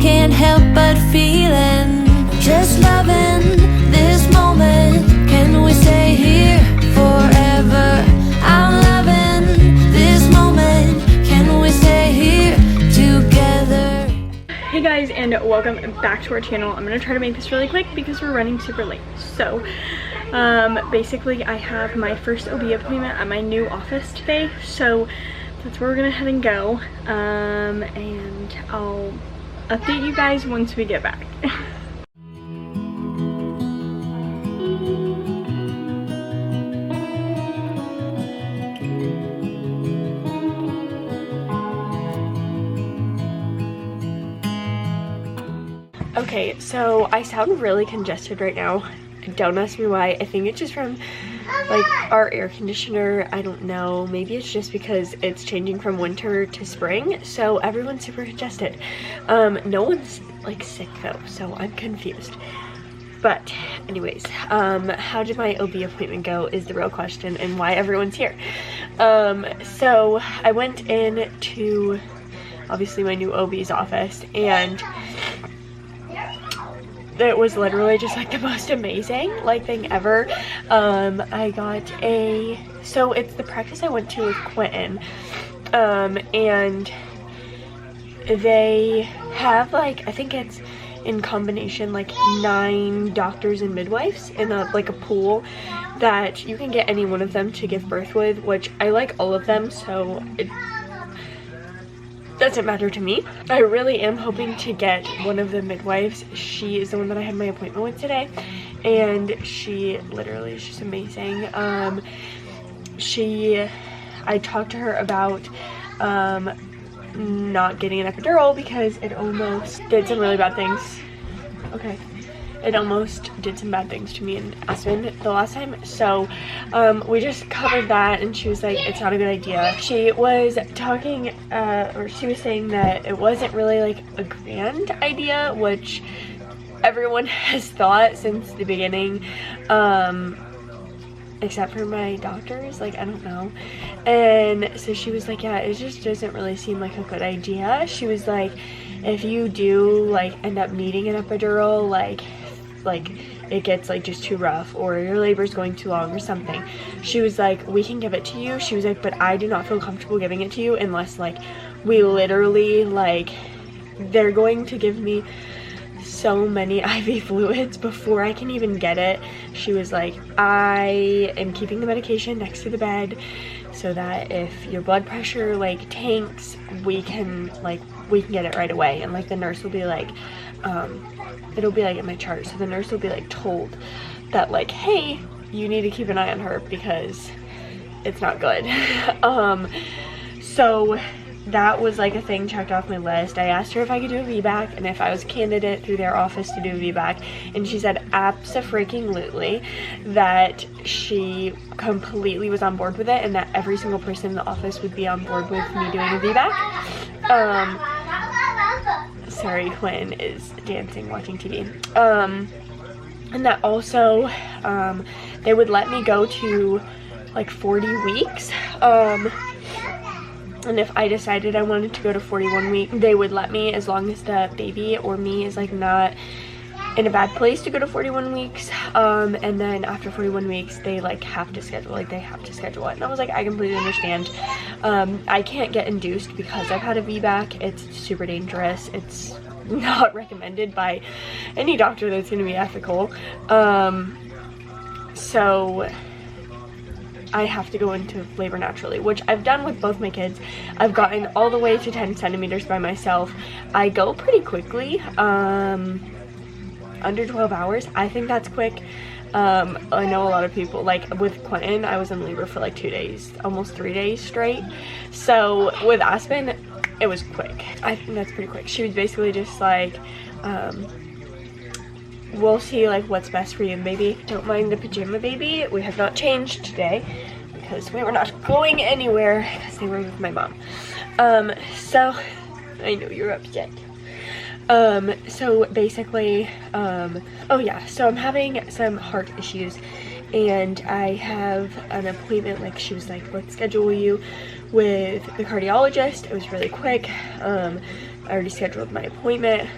can't help but feeling, just loving this moment. Can we stay here forever? I'm loving this moment. Can we stay here together? Hey guys, and welcome back to our channel. I'm gonna try to make this really quick because we're running super late. So basically I have my first OB appointment at my new office today, so that's where we're gonna head and go, and I'll update you guys once we get back. Okay, so I sound really congested right now. Don't ask me why. I think it's just from like our air conditioner. I don't know, maybe it's just because it's changing from winter to spring, so everyone's super congested. No one's like sick though, so I'm confused. But anyways, how did my OB appointment go is the real question, and why everyone's here. So I went in to obviously my new OB's office, and it was literally just like the most amazing like thing ever. I got so it's the practice I went to with Quentin, and they have like, I think it's in combination like 9 doctors and midwives in a pool that you can get any one of them to give birth with, which I like all of them, so it doesn't matter to me. I really am hoping to get one of the midwives. She is the one that I had my appointment with today, and she literally is just amazing. I talked to her about not getting an epidural because it almost did some really bad things. Okay. It almost did some bad things to me and Aspen the last time, so we just covered that, and she was like, it's not a good idea. She was talking, or she was saying that it wasn't really like a grand idea, which everyone has thought since the beginning, except for my doctors, like, I don't know. And so she was like, yeah, it just doesn't really seem like a good idea. She was like, if you do like end up needing an epidural, like it gets like just too rough, or your labor's going too long or something, she was like, we can give it to you. She was like, but I do not feel comfortable giving it to you unless like we literally, like, they're going to give me so many IV fluids before I can even get it. She was like, I am keeping the medication next to the bed so that if your blood pressure like tanks, we can get it right away. And like the nurse will be like, it'll be like in my chart, so the nurse will be like told that like, hey, you need to keep an eye on her because it's not good. So that was like a thing checked off my list. I asked her if I could do a VBAC and if I was a candidate through their office to do a VBAC, and she said abso-freaking-lutely, that she completely was on board with it, and that every single person in the office would be on board with me doing a VBAC. Sorry, Quinn is dancing watching TV. And that also they would let me go to like 40 weeks, and if I decided I wanted to go to 41 weeks, they would let me, as long as the baby or me is like not in a bad place to go to 41 weeks. And then after 41 weeks they like have to schedule it, and I was like, I completely understand. I can't get induced because I've had a VBAC. It's super dangerous. It's not recommended by any doctor that's going to be ethical. So I have to go into labor naturally, which I've done with both my kids. I've gotten all the way to 10 centimeters by myself. I go pretty quickly, under 12 hours. I think that's quick. I know a lot of people, like with Quentin, I was in labor for like 2 days, almost 3 days straight. So with Aspen, it was quick. I think that's pretty quick. She was basically just like, we'll see like what's best for you, baby. Don't mind the pajama baby. We have not changed today because we were not going anywhere because they were with my mom. So I know you're upset. So basically, oh yeah, so I'm having some heart issues, and I have an appointment, like she was like, let's schedule you with the cardiologist. It was really quick. I already scheduled my appointment.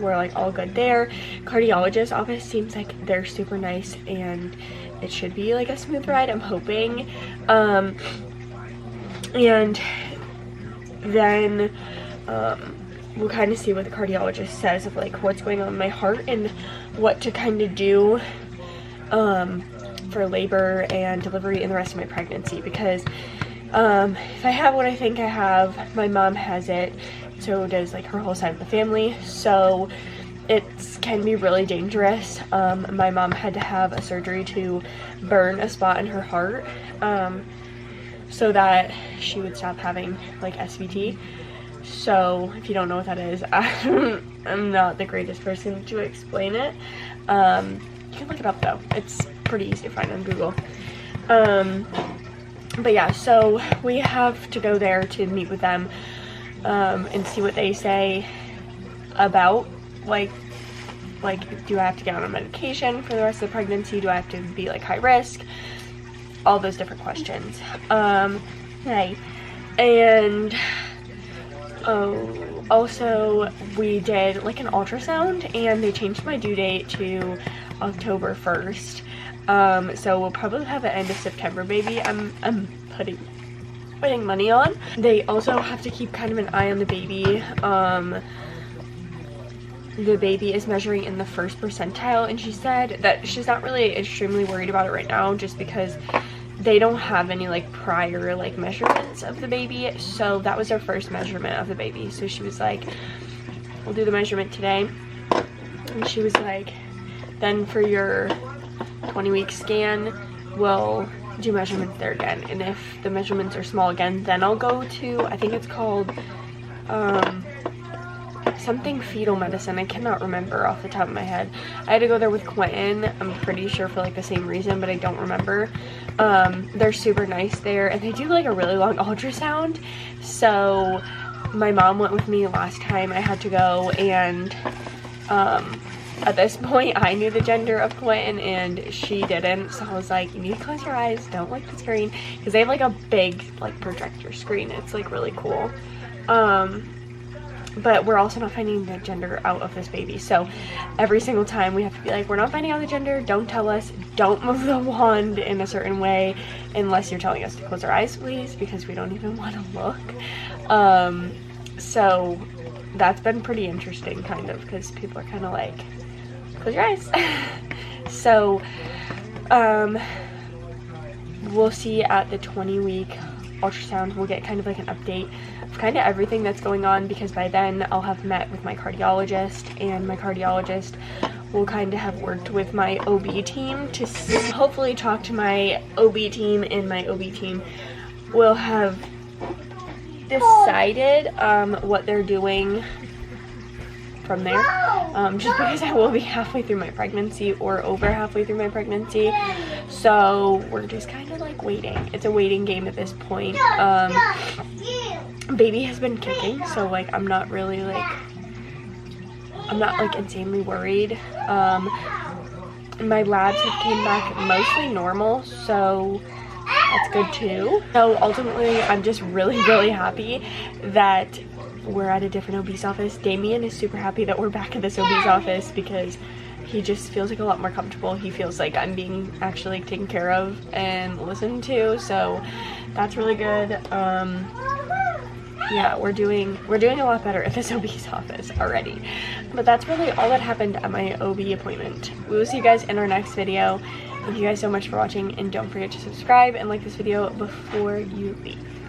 we're like all good there. Cardiologist office seems like they're super nice and it should be like a smooth ride, I'm hoping. And then we'll kind of see what the cardiologist says of like what's going on in my heart and what to kind of do for labor and delivery and the rest of my pregnancy, because if I have what I think I have, my mom has it, so does like her whole side of the family, so it can be really dangerous. My mom had to have a surgery to burn a spot in her heart so that she would stop having like SVT. So if you don't know what that is, I'm not the greatest person to explain it. You can look it up though, it's pretty easy to find on Google. But yeah, so we have to go there to meet with them and see what they say about like do I have to get on a medication for the rest of the pregnancy, do I have to be like high risk, all those different questions. Hey, and also we did like an ultrasound and they changed my due date to October 1st. So we'll probably have an end of September baby. I'm putting money on. They also have to keep kind of an eye on the baby. The baby is measuring in the 1st percentile, and she said that she's not really extremely worried about it right now just because they don't have any like prior like measurements of the baby, so that was their first measurement of the baby. So she was like, we'll do the measurement today, and she was like, then for your 20-week scan we'll do measurements there again, and if the measurements are small again, then I'll go to, I think it's called something fetal medicine, I cannot remember off the top of my head. I had to go there with Quentin, I'm pretty sure for like the same reason, but I don't remember. They're super nice there, and they do like a really long ultrasound. So my mom went with me last time I had to go, and at this point I knew the gender of Quentin and she didn't, so I was like, you need to close your eyes, don't look at the screen, because they have like a big like projector screen. It's like really cool. But we're also not finding the gender out of this baby, so every single time we have to be like, we're not finding out the gender, don't tell us, don't move the wand in a certain way unless you're telling us to close our eyes please, because we don't even want to look. So that's been pretty interesting kind of, because people are kind of like, close your eyes. So we'll see at the 20-week ultrasound. We'll get kind of like an update of kind of everything that's going on, because by then I'll have met with my cardiologist, and my cardiologist will kind of have worked with my OB team to hopefully talk to my OB team, and my OB team will have decided what they're doing from there, just because I will be halfway through my pregnancy or over halfway through my pregnancy, so we're just kind of like waiting. It's a waiting game at this point. Baby has been kicking, so like I'm not really like, I'm not like insanely worried. My labs have came back mostly normal, so that's good too. So ultimately I'm just really happy that we're at a different OB's office. Damien is super happy that we're back at this OB's office because he just feels like a lot more comfortable. He feels like I'm being actually taken care of and listened to, so that's really good. Yeah, we're doing a lot better at this OB's office already. But that's really all that happened at my OB appointment. We will see you guys in our next video. Thank you guys so much for watching, and don't forget to subscribe and like this video before you leave.